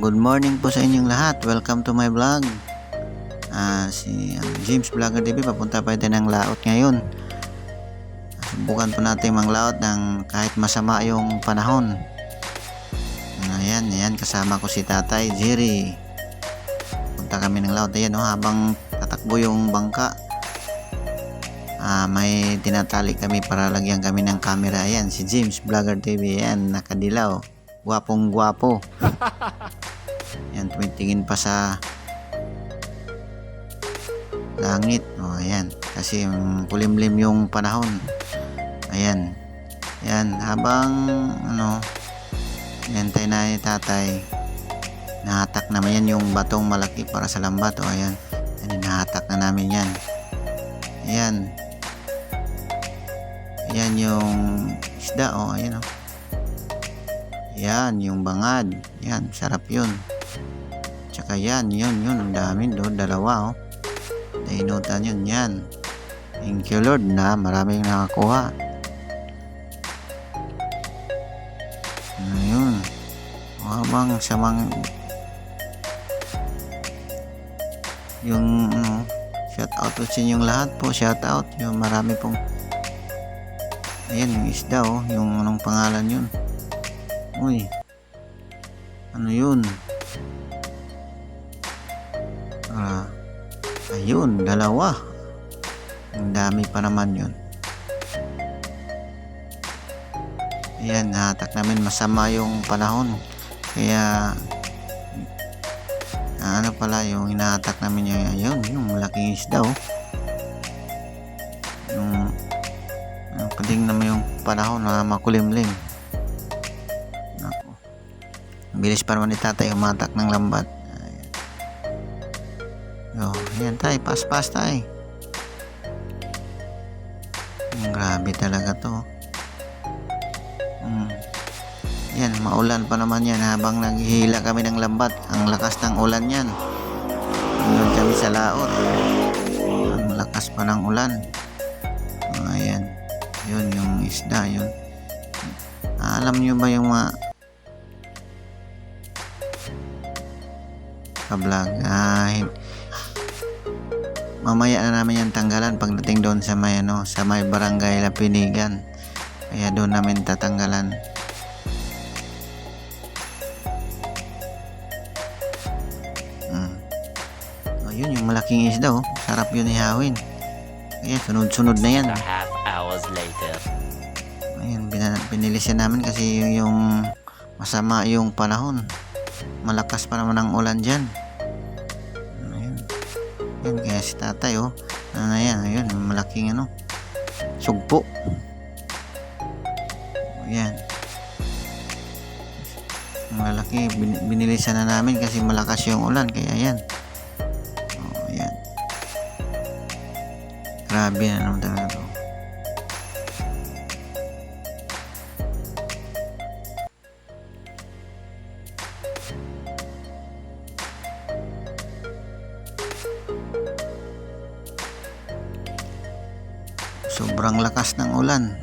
Good morning po sa inyong lahat. Welcome to my vlog. Si James Vlogger TV, papunta pa tayo ng laot ngayon. Subukan po natin manglaot ng kahit masama yung panahon. Ayan, kasama ko si Tatay Jerry. Punta kami ng laot. Ayan, habang tatakbo yung bangka, may tinatali kami para lagyan kami ng camera. Ayan, si James Vlogger TV. Ayan, nakadilaw. Gwapong gwapo. Ayan, tumitingin pa sa langit. Ayan, kasi kulimlim yung panahon. Ayan, habang nantay na ni Tatay, nahatak naman yan yung batong malaki para sa lambat. Ayan, nahatak na namin yan. Ayan yung isda. Ayan. Yan yung bangad. Yan, sarap yun. Tsaka yun, ang dami doon, dalawa. Nainutan yun, yan. Thank you Lord na maraming nakakuha. Ayun. Habang samang yung shout out po sa inyong lahat po. Shout out yung marami pong. Ayan yung isda, yung anong pangalan yun. Uy, ano yun? Ayun, dalawa. Ang dami pa naman yun. Ayan, nahatak namin. Masama yung panahon. Kaya ano pala yung hinahatak namin yung malaking isda. Yung pading naman yung panahon na makulimlim. Bilis pa naman ni Tatay umatak ng lambat. Ayan Tay, pas Tay. Grabe talaga to. Yan, maulan pa naman yan habang naghihila kami ng lambat. Ang lakas ng ulan yan. Doon kami sa laot. Ang lakas pa ng ulan. Ayan. Yun yung isda yun. Alam nyo ba yung mga ka-vlog? Mamaya na namin yung tanggalan pagdating doon sa may barangay Lapinigan. Kaya doon namin tatanggalan. Yun yung malaking isda. Sarap yun ihawin. Kaya sunod-sunod na yan. A half hours later. Ayun, pinilisan namin kasi yung masama yung panahon. Malakas pa naman ang ulan dyan. Yan, kaya si Tatay ayun, malaking sugpo. Yan, malaki. Binilisan na namin kasi malakas yung ulan. Kaya yan. Yan, grabe na naman talaga to. Sobrang lakas ng ulan.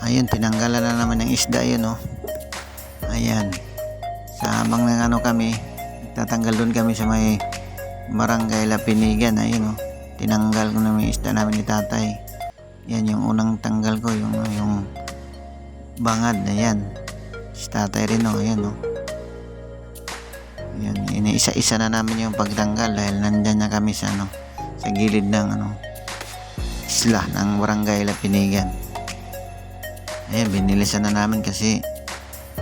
Ayun, tinanggalan na naman ng isda yun. Ayan. Sa habang kami, tatanggal doon kami sa may barangay Lapinigan. Ayun, tinanggal ko na yung isda namin ni Tatay. Yan yung unang tanggal ko, yung bangad. Ayan. Si Tatay rin, ayan. Yan, iniisa-isa na namin yung pagtanggal dahil nandyan na kami sa sa gilid ng isla ng barangay Lapinigan. Ayan, binilisan na namin kasi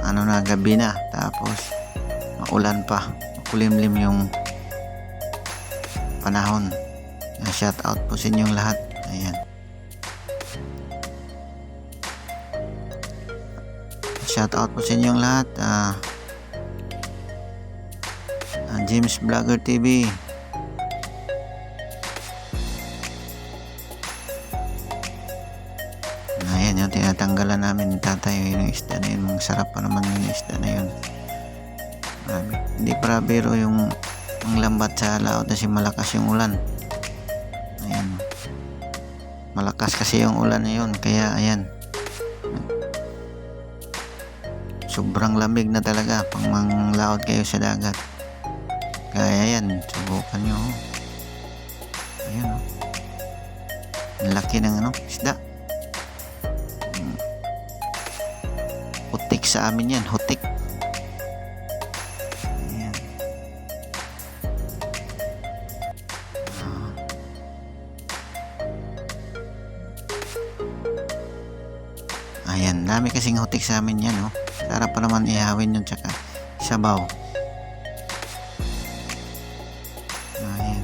na gabi na, tapos maulan pa, makulimlim yung panahon. Shout out po sa inyong lahat. Ayan, shout out po sa inyong lahat. James Vlogger TV. Ayan yung tinatanggalan namin ni Tatay yung isda na yun. Sarap pa naman yung isda na yun. Hindi para biro yung ang lambat sa laot kasi malakas yung ulan. Ayan, malakas kasi yung ulan na yun. Kaya ayan, sobrang lamig na talaga pang manglaot kayo sa dagat. Kaya yan, subukan nyo. Ayun oh. Ang laki ng isda. Hutik sa amin yan, hutik. Ayan. Ayan, dami kasing hutik sa amin yan, oh. Sarap pa naman ihawin yun, tsaka sabaw. Ayan.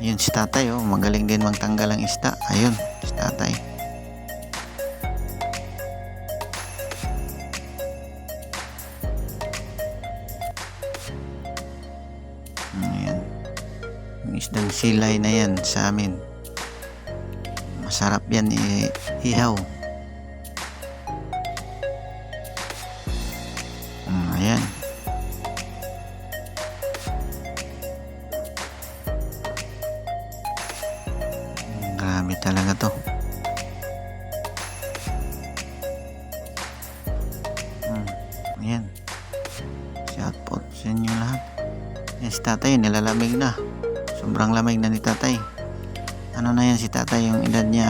Ayun si tatay, oh. Magaling din magtanggal ang isda. Ayun, si tatay. Ayan. Yung isdang silay na yan sa amin. Masarap yan ihaw. Ayan. Grabe talaga to. Ayan. Shout out sa inyo lahat. Yan si tatay, nilalamig na. Sobrang lamig na ni tatay. Ano na yan si tatay, yung edad niya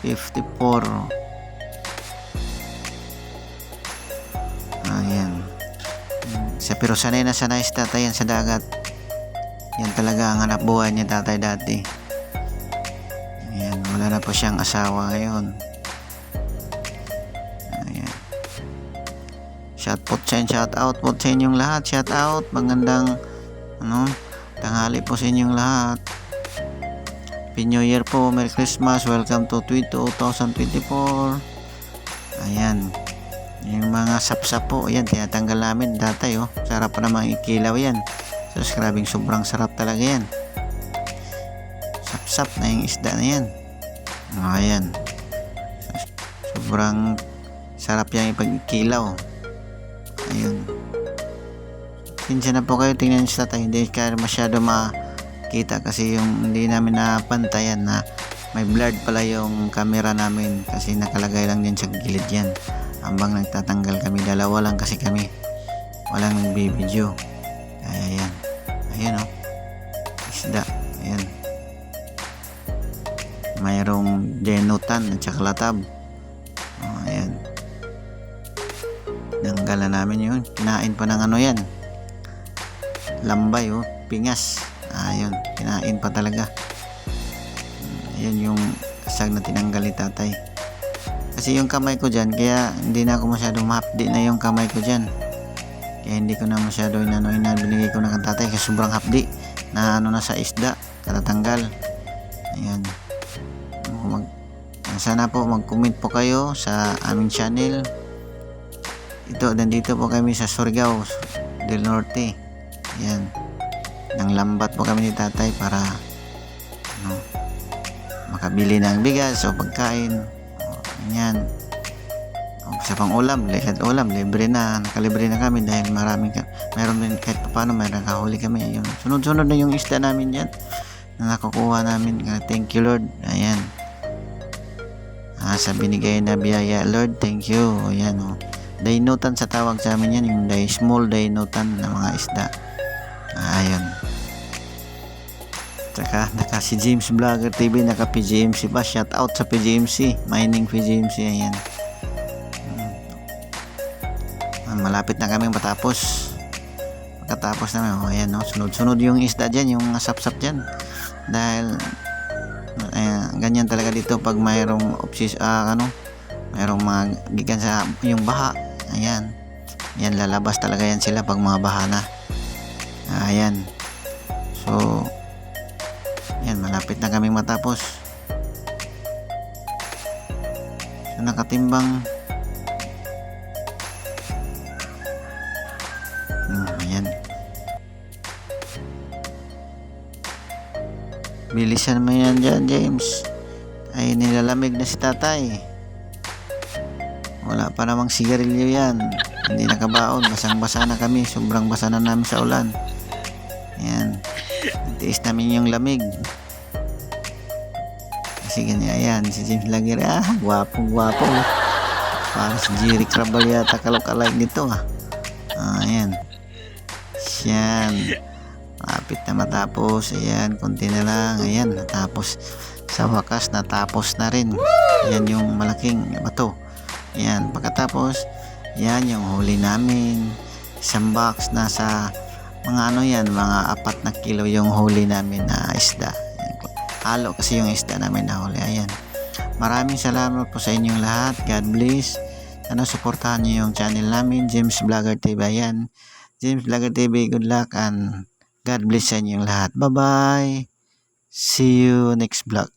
54. Ayan. Pero sanay na sanay si tatay yan sa dagat. Yan talaga ang hanap buhay niya tatay dati. Ayan, wala na po siyang asawa ngayon. Ayan. Shout out po sa inyong lahat. Shout out, magandang tanghali po sa inyong lahat. Happy New Year po, Merry Christmas, welcome to 2024. Ayan, yung mga sapsap po, ayan, tinatanggal namin dati, oh. Sarap pa namang ikilaw yan. So, grabing sobrang sarap talaga yan. Sapsap na yung isda na yan. Ayan, sobrang sarap yan ipag-ikilaw. Ayun, pinsya na po kayo, tingnan nyo sa tayo, hindi kayo masyado kita kasi yung hindi namin napantayan na may blurred pala yung camera namin kasi nakalagay lang din sa gilid yan habang nagtatanggal kami, dalawa lang kasi kami, walang nagbibideo. Kaya yan, ayan oh, isda, ayan, mayroong genutan at saka latab. Ayan, nanggalan namin yun, kinain pa ng yan, lambay oh, pingas. Ayun, kinain pa talaga. Ayun yung kasag na tinanggal ni tatay. Kasi yung kamay ko dyan, kaya hindi na ako masyadong mahapdi na yung kamay ko dyan. Kaya hindi ko na masyado binigay ko na kang tatay kasi sobrang hapdi na na sa isda, katatanggal. Ayan. Sana po mag-comment po kayo sa aming channel. Nandito po kami sa Surigao del Norte. Ayan. Nang lambat po kami ni tatay para makabili ng bigas o pagkain o ganyan o sa pang ulam, libre na, nakalibre na kami dahil mayroon din kahit paano may nakahuli kami. Ayun, sunod-sunod na yung isda namin yan na nakukuha namin. Thank you Lord. Ayan, sa binigay na biyaya Lord, thank you. Ayan o, daynutan sa tawag sa amin yan, yung small daynutan na mga isda. Ayun. Tsaka naka si James Vlogger TV, naka PGMC pa. Shout out sa PGMC, Mining PGMC. Ayan. Malapit na kami matapos. Pagkatapos naman, ayan, sunod-sunod yung isda dyan, yung sapsap dyan. Dahil ganyan talaga dito pag mayroong mayroong mga gigan sa yung baha. Ayan. Yan, lalabas talaga yan sila pag mga baha na. Ayan. So, yan, malapit na kaming matapos. So, nakatimbang. Ayan. Bilisan mo yan dyan, James. Ay, nilalamig na si tatay. Wala pa namang sigarilyo yan. Hindi nakabaon. Basang-basa na kami. Sobrang basa na namin sa ulan. Ayan. Tiis namin yung lamig. Kasi ganyan. Ayan. Si James Laguerre. Gwapong-gwapo. Para si Jerry Crabal yata kalok-alike nito ah. Ayan. Yan. Malapit na matapos. Ayan, konti na lang. Ayan, natapos. Sa wakas, natapos na rin. Ayan yung malaking bato. Ayan, pagkatapos, yan yung huli namin. Isang box, nasa mga ano yan, mga 4 na kilo yung huli namin na isda. Ayan, halo kasi yung isda namin na huli. Ayan. Maraming salamat po sa inyong lahat. God bless. Sana suportahan nyo yung channel namin, James Vlogger TV. Ayan. James Vlogger TV, good luck and God bless sa inyong lahat. Bye-bye. See you next vlog.